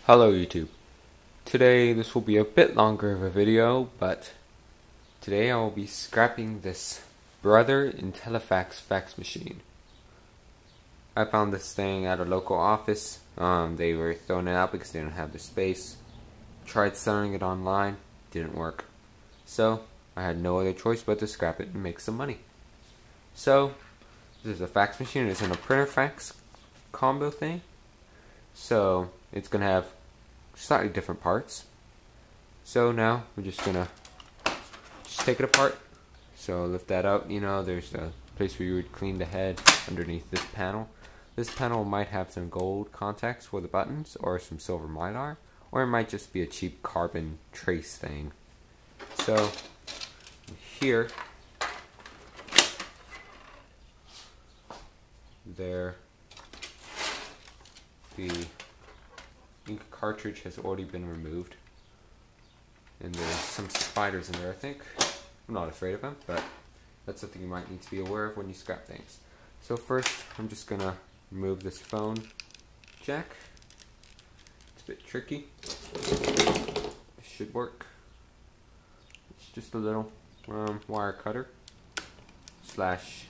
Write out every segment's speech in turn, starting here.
Hello YouTube. Today this will be a bit longer of a video, but today I will be scrapping this Brother IntelliFax fax machine. I found this thing at a local office. They were throwing it out because they didn't have the space. Tried selling it online, didn't work. So I had no other choice but to scrap it and make some money. So this is a fax machine. It's in a printer fax combo thing. So it's gonna have slightly different parts. So now we're just gonna take it apart. So lift that up. There's the place where you would clean the head underneath this panel. This panel might have some gold contacts for the buttons or some silver mylar, or it might just be a cheap carbon trace thing. So here, the ink cartridge has already been removed, and there's some spiders in there, I think. I'm not afraid of them, but that's something you might need to be aware of when you scrap things. So first, I'm just gonna remove this phone jack. It's a bit tricky. It should work. It's just a little wire cutter slash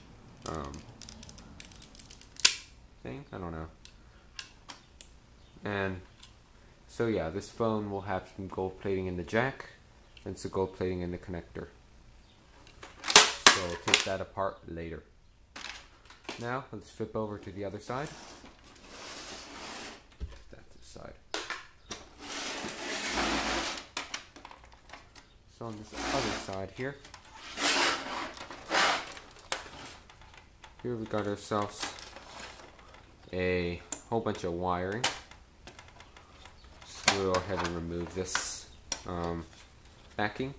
thing, I don't know. And so yeah, this phone will have some gold plating in the jack and some gold plating in the connector. So we'll take that apart later. Now let's flip over to the other side. That's the side. So on this other side here we got ourselves a whole bunch of wiring. We'll go ahead and remove this backing.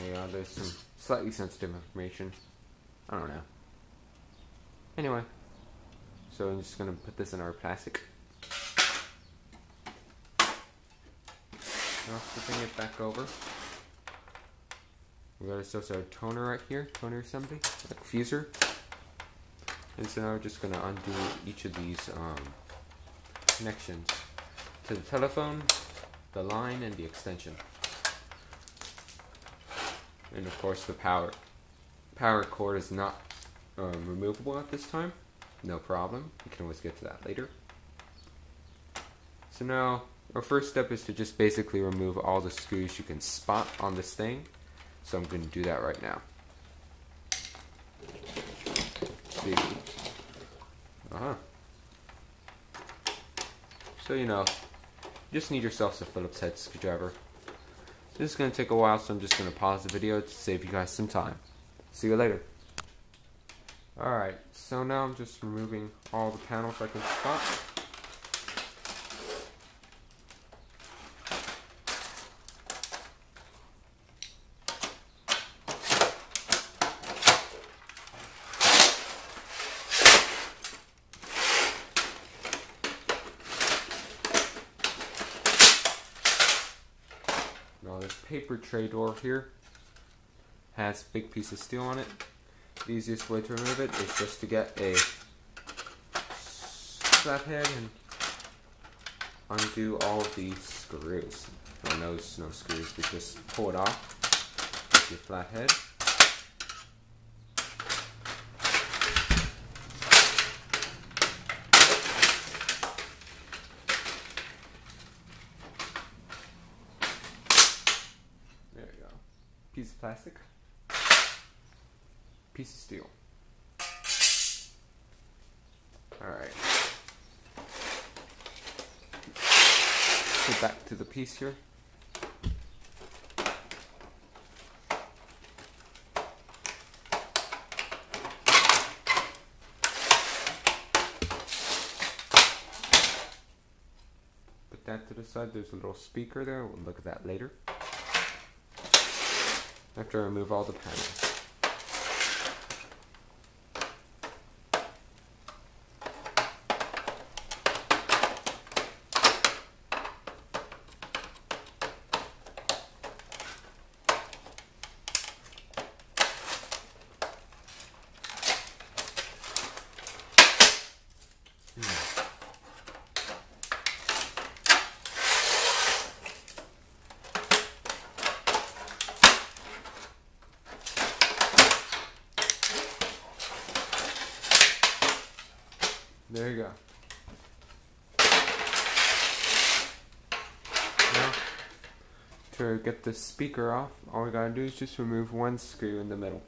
Yeah, there's some slightly sensitive information. I don't know. Anyway. So I'm just going to put this in our plastic. Now flipping it back over. We got ourselves our toner right here, toner assembly, like fuser. And so now we're just going to undo each of these connections to the telephone, the line, and the extension. And of course the power cord is not removable at this time. No problem, we can always get to that later. So now, our first step is to just basically remove all the screws you can spot on this thing. So I'm going to do that right now. See. So you just need yourself a Phillips head screwdriver. This is going to take a while, so I'm just going to pause the video to save you guys some time. See you later. Alright, so now I'm just removing all the panels I can spot. Now this paper tray door here has a big piece of steel on it. The easiest way to remove it is just to get a flathead and undo all of these screws. Well, no screws, but just pull it off with your flathead. There you go. Piece of plastic. Piece of steel. Alright. Go back to the piece here. Put that to the side. There's a little speaker there. We'll look at that later. After I remove all the panels. There you go. Now, to get the speaker off, all we gotta do is just remove one screw in the middle.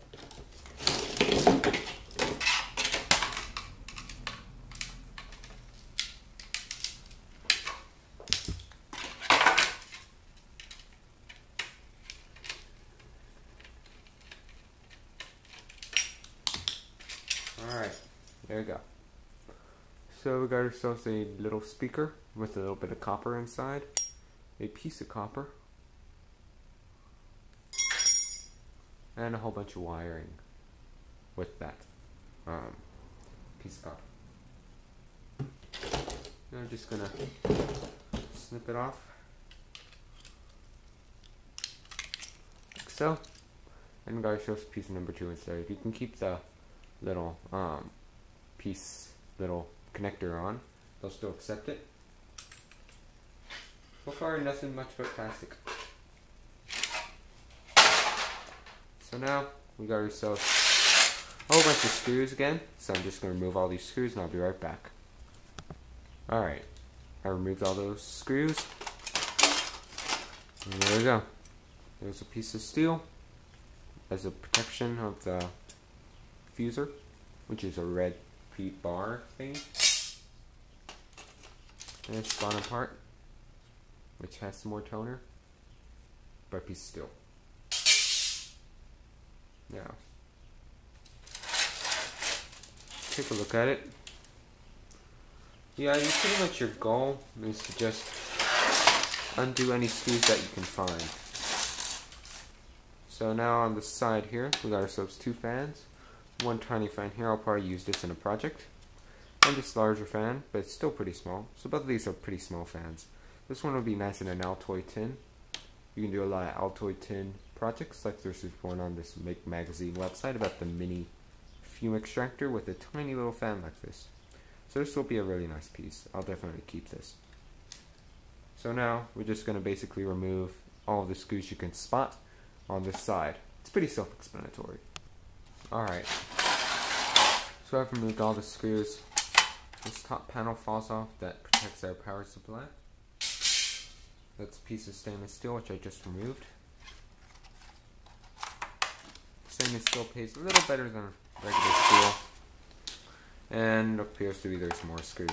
Alright, there we go. So we got ourselves a little speaker with a little bit of copper inside, a piece of copper, and a whole bunch of wiring with that piece of copper. Now I'm just gonna snip it off, like so, and we got ourselves piece number 2 instead. You can keep the little little connector on, they'll still accept it. So far nothing much but plastic. So now we got ourselves a whole bunch of screws again, so I'm just going to remove all these screws and I'll be right back. Alright, I removed all those screws, and there we go. There's a piece of steel as a protection of the fuser, which is a red bar thing. And this bottom part, which has some more toner, but a piece of steel. Now, take a look at it. Yeah, pretty much your goal is to just undo any screws that you can find. So now on the side here, we got ourselves 2 fans. One tiny fan here, I'll probably use this in a project. And this larger fan, but it's still pretty small. So both of these are pretty small fans. This one will be nice in an Altoid tin. You can do a lot of Altoid tin projects, like there's this one on this Make Magazine website about the mini fume extractor with a tiny little fan like this. So this will be a really nice piece. I'll definitely keep this. So now we're just going to basically remove all of the screws you can spot on this side. It's pretty self-explanatory. Alright, so I've removed all the screws. This top panel falls off that protects our power supply. That's a piece of stainless steel which I just removed. Stainless steel pays a little better than regular steel. And appears to be there's more screws.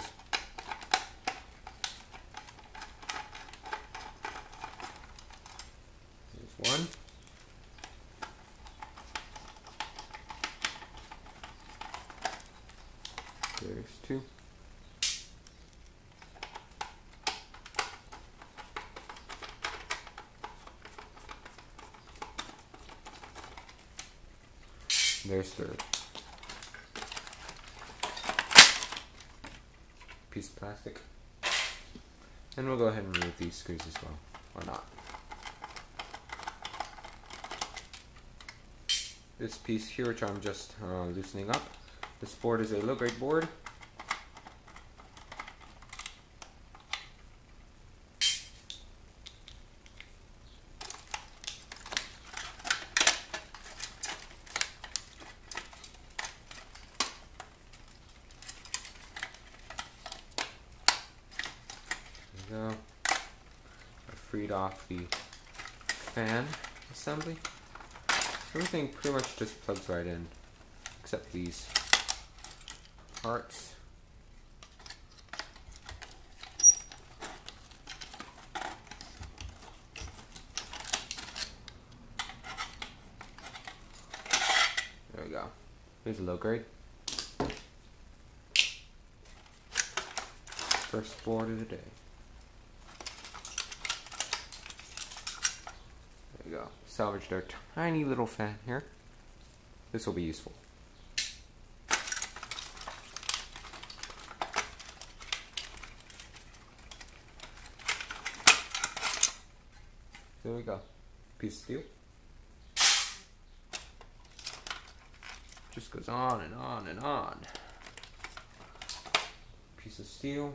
There's one. There's 2. There's 3. Piece of plastic. And we'll go ahead and remove these screws as well, or not. This piece here, which I'm just loosening up. This board is a low-grade board. There we go. I freed off the fan assembly. Everything pretty much just plugs right in, except these parts. There we go. Here's a low grade. First board of the day. There we go. Salvaged our tiny little fan here. This will be useful. There we go. Piece of steel. Just goes on and on and on. Piece of steel.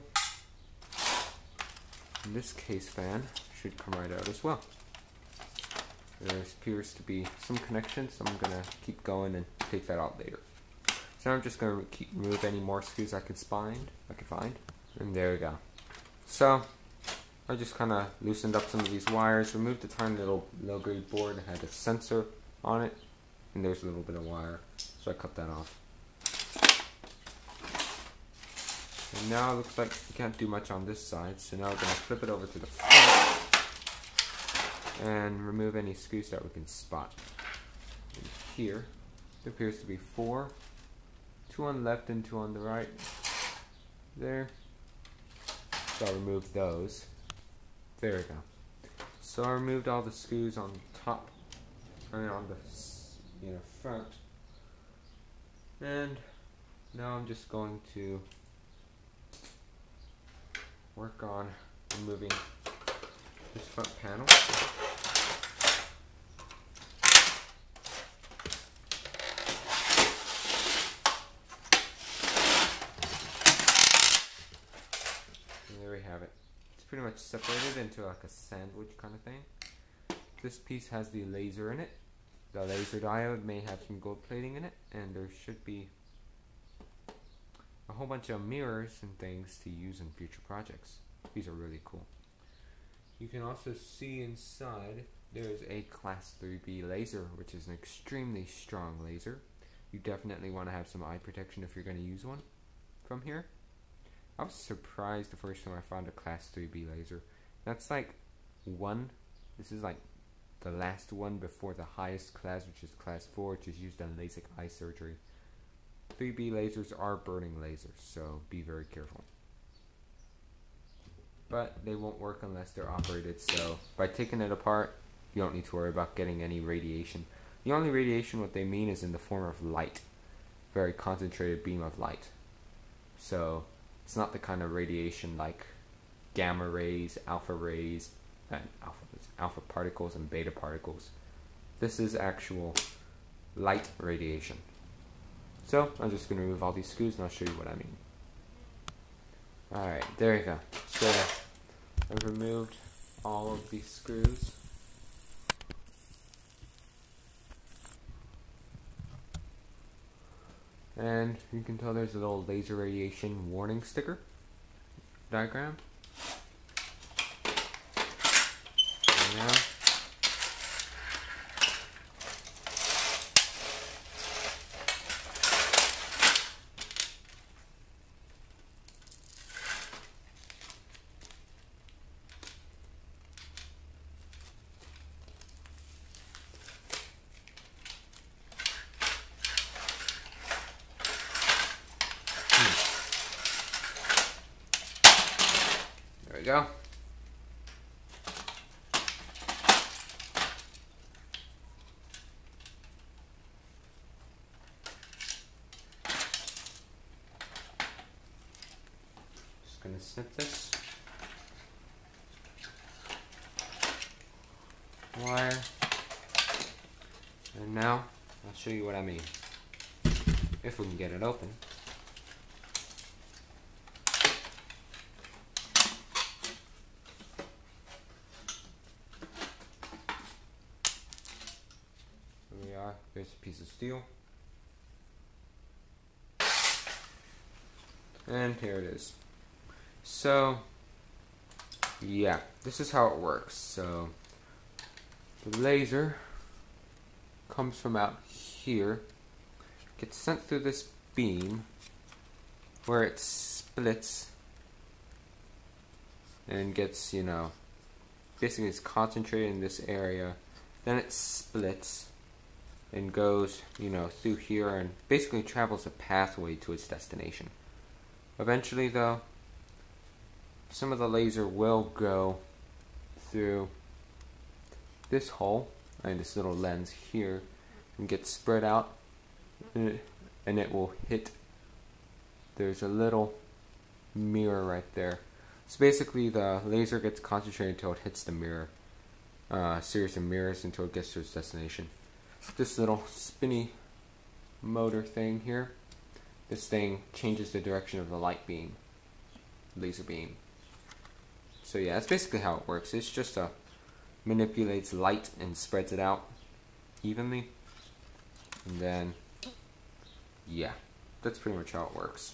And this case fan should come right out as well. There appears to be some connection, so I'm going to keep going and take that out later. So I'm just going to remove any more screws I can find. And there we go. So I just kind of loosened up some of these wires, removed the tiny little low-grade board that had a sensor on it, and there's a little bit of wire, so I cut that off. And now it looks like you can't do much on this side, so now we're going to flip it over to the front and remove any screws that we can spot. And here, there appears to be 4, 2 on the left and 2 on the right. There. So I'll remove those. There we go. So I removed all the screws on top, and on the front. And now I'm just going to work on removing this front panel. And there we have it. It's pretty much separated into like a sandwich kind of thing. This piece has the laser in it. The laser diode may have some gold plating in it, and there should be a whole bunch of mirrors and things to use in future projects. These are really cool. You can also see inside there's a class 3B laser, which is an extremely strong laser. You definitely want to have some eye protection if you're going to use one from here. I was surprised the first time I found a class 3B laser. That's like this is like the last one before the highest class, which is class 4, which is used on LASIK eye surgery. 3B lasers are burning lasers, so be very careful. But they won't work unless they're operated, so by taking it apart, you don't need to worry about getting any radiation. The only radiation, what they mean, is in the form of light. Very concentrated beam of light. So it's not the kind of radiation like gamma rays, alpha rays, and alpha particles and beta particles. This is actual light radiation. So I'm just going to remove all these screws and I'll show you what I mean. Alright, there you go. So I've removed all of these screws. And you can tell there's a little laser radiation warning sticker diagram. And now there we go. Just gonna snip this wire, and now I'll show you what I mean. If we can get it open. There's a piece of steel. And here it is. So, yeah, this is how it works. So, the laser comes from out here, gets sent through this beam, where it splits, and gets, basically it's concentrated in this area. Then it splits and goes, through here and basically travels a pathway to its destination. Eventually, though, some of the laser will go through this hole and this little lens here and get spread out, and it will hit. There's a little mirror right there. So basically, the laser gets concentrated until it hits the mirror, series of mirrors until it gets to its destination. This little spinny motor thing here, this thing changes the direction of the light beam, laser beam. So yeah, that's basically how it works. It's just manipulates light and spreads it out evenly, and then yeah, that's pretty much how it works.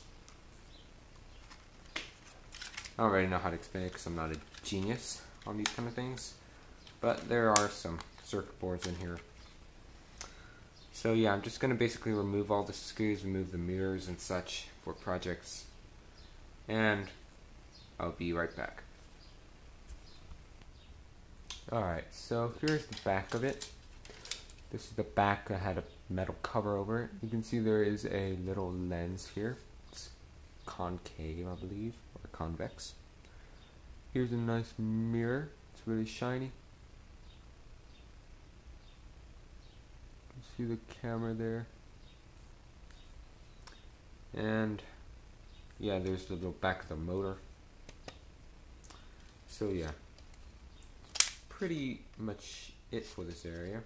I don't really know how to explain it because I'm not a genius on these kind of things, but there are some circuit boards in here. So yeah, I'm just going to basically remove all the screws, remove the mirrors and such for projects, and I'll be right back. Alright, so here's the back of it. This is the back. I had a metal cover over it. You can see there is a little lens here. It's concave, I believe, or convex. Here's a nice mirror. It's really shiny. You see the camera there. And yeah, there's the little back of the motor. So yeah, pretty much it for this area.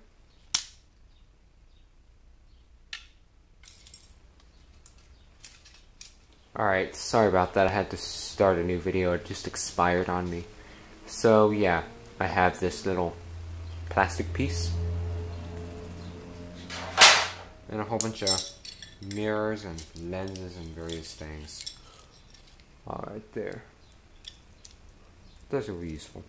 Alright, sorry about that. I had to start a new video. It just expired on me. So yeah, I have this little plastic piece and a whole bunch of mirrors and lenses and various things. Alright, there. Those are really useful.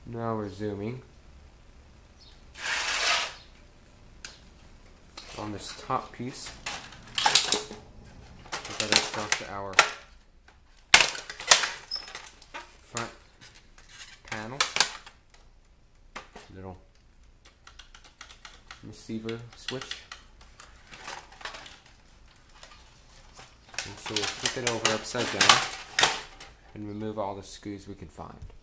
Now we're zooming. On this top piece, we got ourselves our front panel, little receiver switch, and so we'll flip it over upside down and remove all the screws we can find.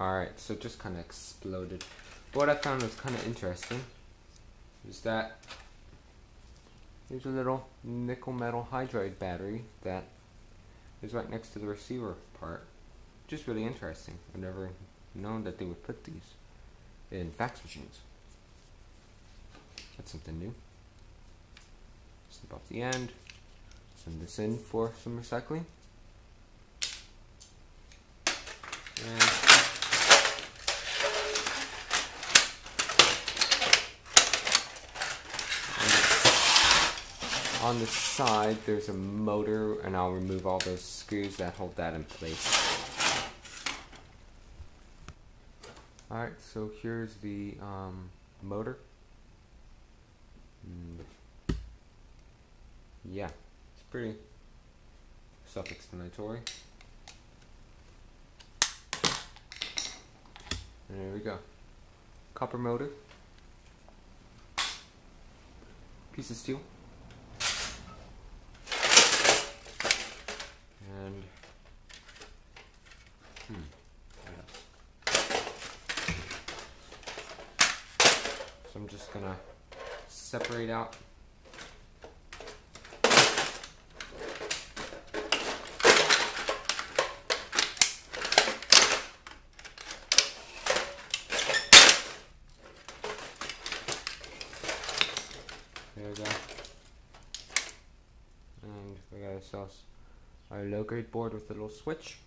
Alright, so it just kind of exploded. What I found was kind of interesting is that there's a little nickel metal hydride battery that is right next to the receiver part. Just really interesting. I've never known that they would put these in fax machines. That's something new. Snip off the end. Send this in for some recycling. And on the side there's a motor, and I'll remove all those screws that hold that in place. Alright, so here's the motor. Yeah, it's pretty self-explanatory. And there we go. Copper motor. Piece of steel. And so I'm just gonna separate out there we go. And we got ourselves our low grade board with a little switch.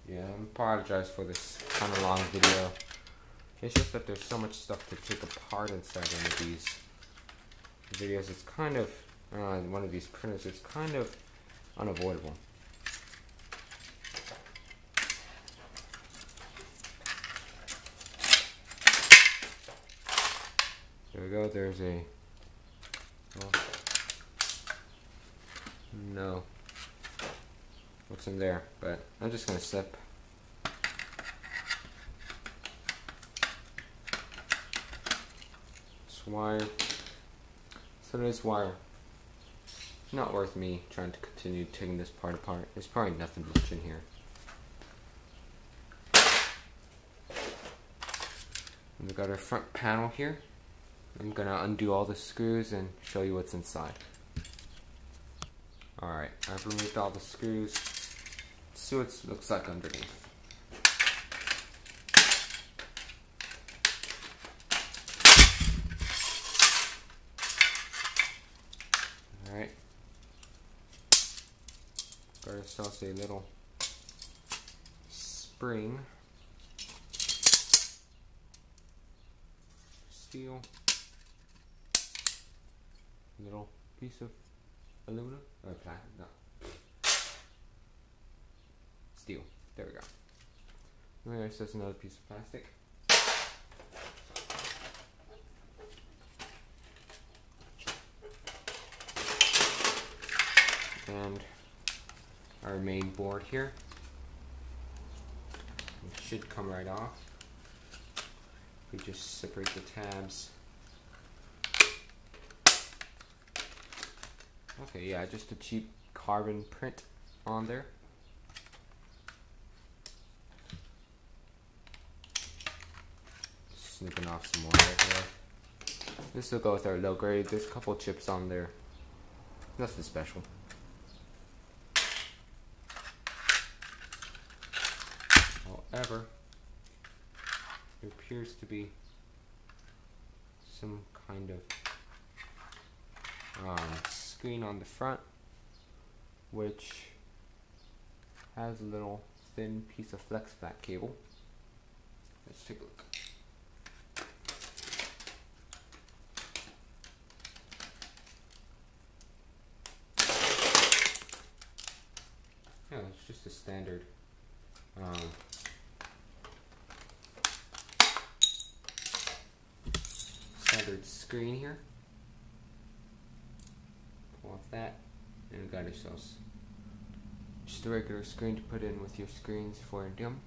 Yeah, I apologize for this kind of long video. It's just that there's so much stuff to take apart inside one of these videos. It's kind of, one of these printers, it's kind of unavoidable. There we go, there's a, well, no, what's in there, but I'm just going to slip this wire. So this wire, not worth me trying to continue taking this part apart. There's probably nothing much in here. And we got our front panel here. I'm gonna undo all the screws and show you what's inside. Alright, I've removed all the screws. Let's see what it looks like underneath. Alright. ourselves a little spring, steel, little piece of aluminum, or plastic, no, steel, there we go. There's just another piece of plastic. And our main board here. It should come right off. We just separate the tabs. Okay, yeah, just a cheap carbon print on there. Snipping off some more right here. This will go with our low grade. There's a couple chips on there. Nothing special. However, there appears to be some kind of screen on the front, which has a little thin piece of flex pack cable. Let's take a look. Yeah, it's just a standard screen here. Pull off that, and we got ourselves just a regular screen to put in with your screens for a dim.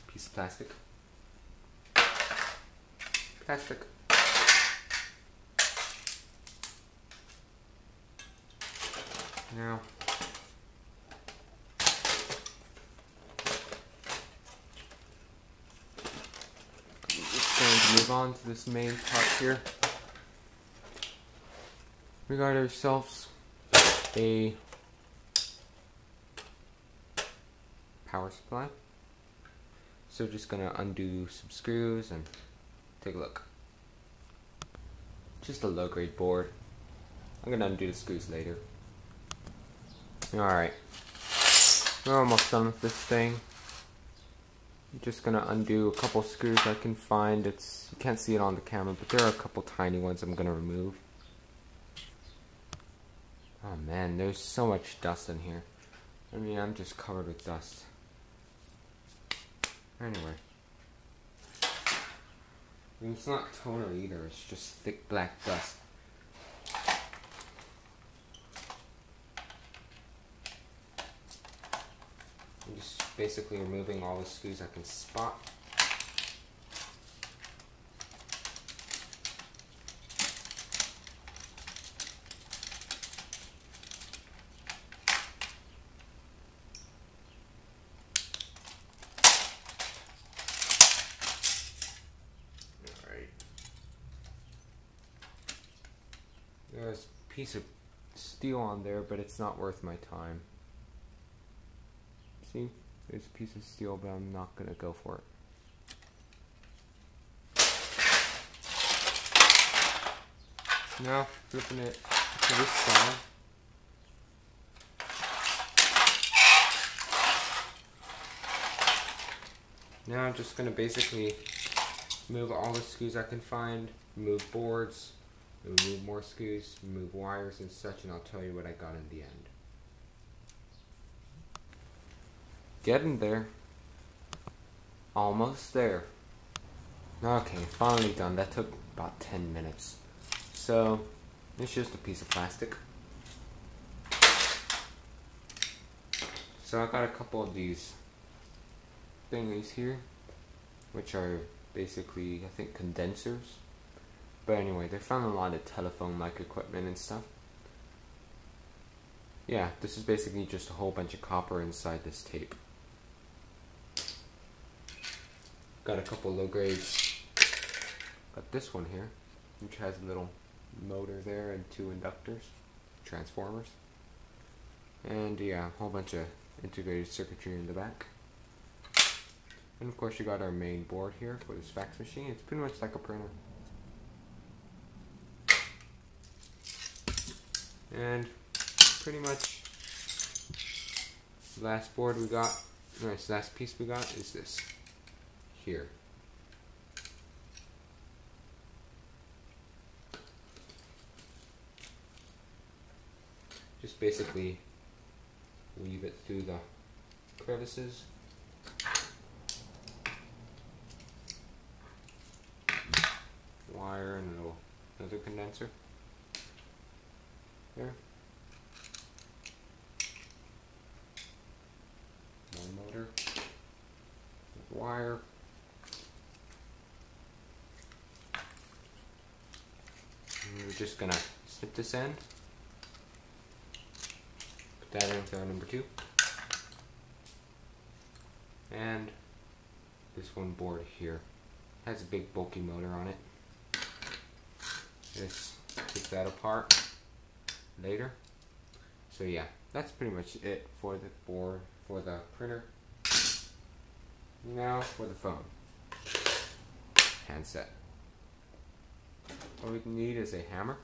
Piece of plastic. Plastic. Now, going to move on to this main part here. We got ourselves a power supply. So just gonna undo some screws and take a look. Just a low grade board. I'm gonna undo the screws later. Alright. We're almost done with this thing. I'm just gonna undo a couple screws I can find. You can't see it on the camera, but there are a couple tiny ones I'm gonna remove. Oh man, there's so much dust in here. I mean, I'm just covered with dust. Anyway. I mean, it's not toner either, it's just thick black dust. I'm just basically removing all the screws I can spot. Alright. There's a piece of steel on there, but it's not worth my time. See, there's a piece of steel, but I'm not gonna go for it. Now, flipping it to this side. Now I'm just gonna basically move all the screws I can find, remove boards, remove more screws, remove wires and such, and I'll tell you what I got in the end. Getting there. Almost there. Okay, finally done. That took about 10 minutes. So, it's just a piece of plastic. So I got a couple of these thingies here, which are basically, I think, condensers. But anyway, they're found in a lot of telephone-like equipment and stuff. Yeah, this is basically just a whole bunch of copper inside this tape. Got a couple low grades. Got this one here, which has a little motor there and 2 inductors, transformers. And yeah, a whole bunch of integrated circuitry in the back. And of course you got our main board here for this fax machine. It's pretty much like a printer. And pretty much the last board we got, last piece we got is this here. Just basically weave it through the crevices. Wire and another condenser. There. More motor. Wire. And we're just gonna snip this end. Put that in with our number 2. And this one board here has a big bulky motor on it. Just take that apart later. So yeah, that's pretty much it for the board, for the printer. Now for the phone. Handset. All we need is a hammer.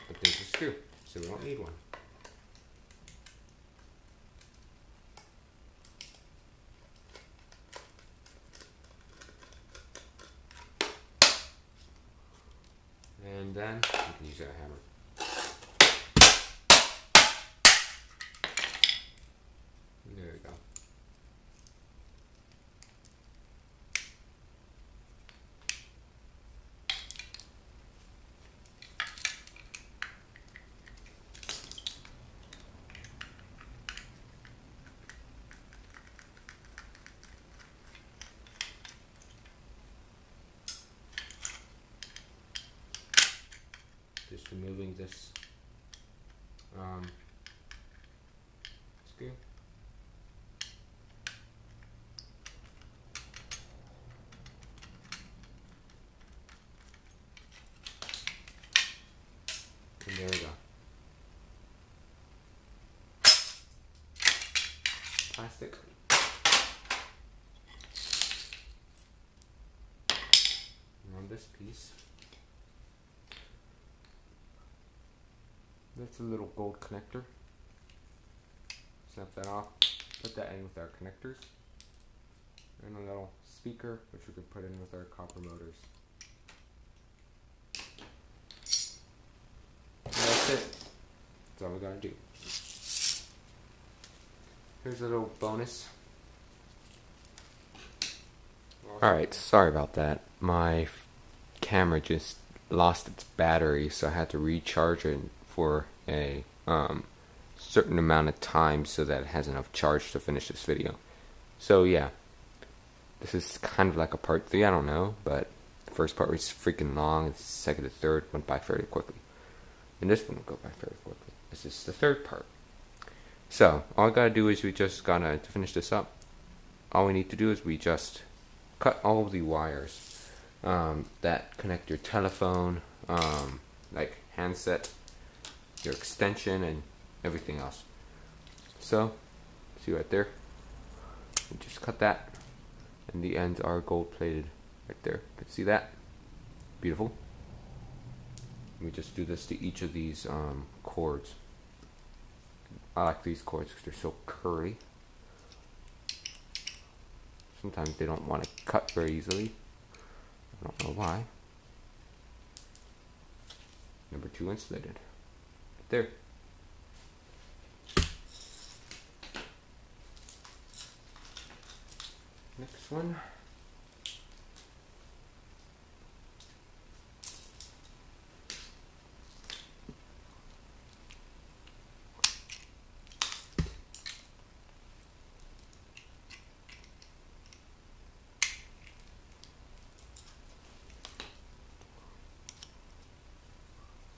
But there's a screw, so we don't need one. And then you can use that hammer. There we go. Just removing this screw. And there we go. Plastic. And on this piece, that's a little gold connector. Snap that off, put that in with our connectors, and a little speaker which we could put in with our copper motors. And that's it. That's all we gotta do. Here's a little bonus. Alright, sorry about that. My camera just lost its battery, so I had to recharge it for a certain amount of time so that it has enough charge to finish this video. So yeah, this is kind of like a part 3, I don't know, but the first part was freaking long, the second and third went by fairly quickly. And this one will go by fairly quickly. This is the third part. So, all I gotta do is we just gotta, to finish this up, all we need to do is we just cut all of the wires that connect your telephone, like handset, your extension, and everything else. So, see right there, we just cut that, and the ends are gold plated right there. You can see that? Beautiful. We just do this to each of these cords. I like these cords because they're so curly. Sometimes they don't want to cut very easily. I don't know why. Number 2 insulated. Right there. Next one.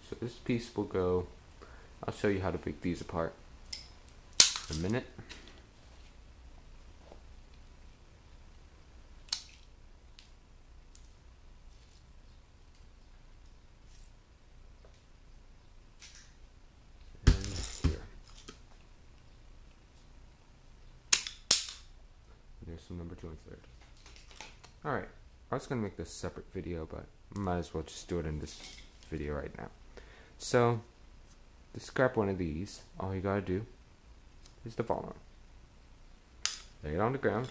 So this piece will go, I'll show you how to pick these apart in a minute. There's some number 2 insulated. Alright, I was going to make this a separate video, but might as well just do it in this video right now. So, to scrap one of these, all you gotta do is the following. Lay it on the ground,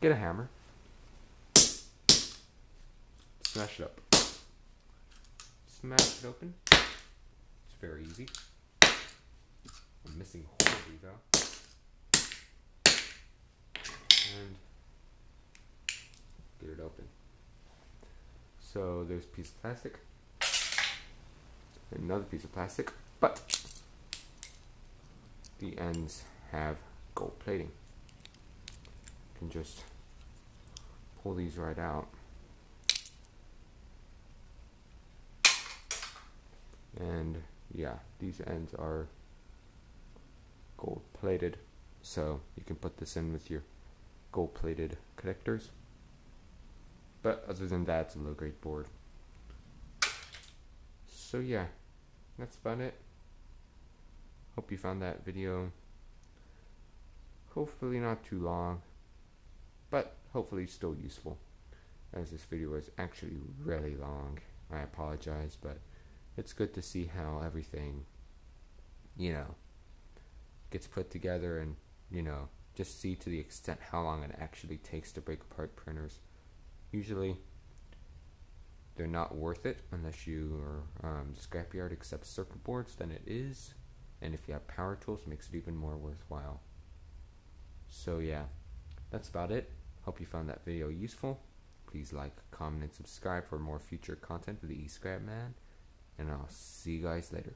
get a hammer, smash it up. Smash it open. It's very easy. I'm missing horribly though. And get it open. So there's a piece of plastic, another piece of plastic, but the ends have gold plating. You can just pull these right out. And yeah, these ends are gold plated, so you can put this in with your gold plated connectors. But other than that, it's a low grade board. So yeah, that's about it. Hope you found that video hopefully not too long, but hopefully still useful, as this video is actually really long. I apologize, but it's good to see how everything, gets put together, and, just see to the extent how long it actually takes to break apart printers. Usually, they're not worth it unless your scrapyard accepts circuit boards, then it is. And if you have power tools, it makes it even more worthwhile. So yeah, that's about it. Hope you found that video useful. Please like, comment, and subscribe for more future content with the eScrap Man. And I'll see you guys later.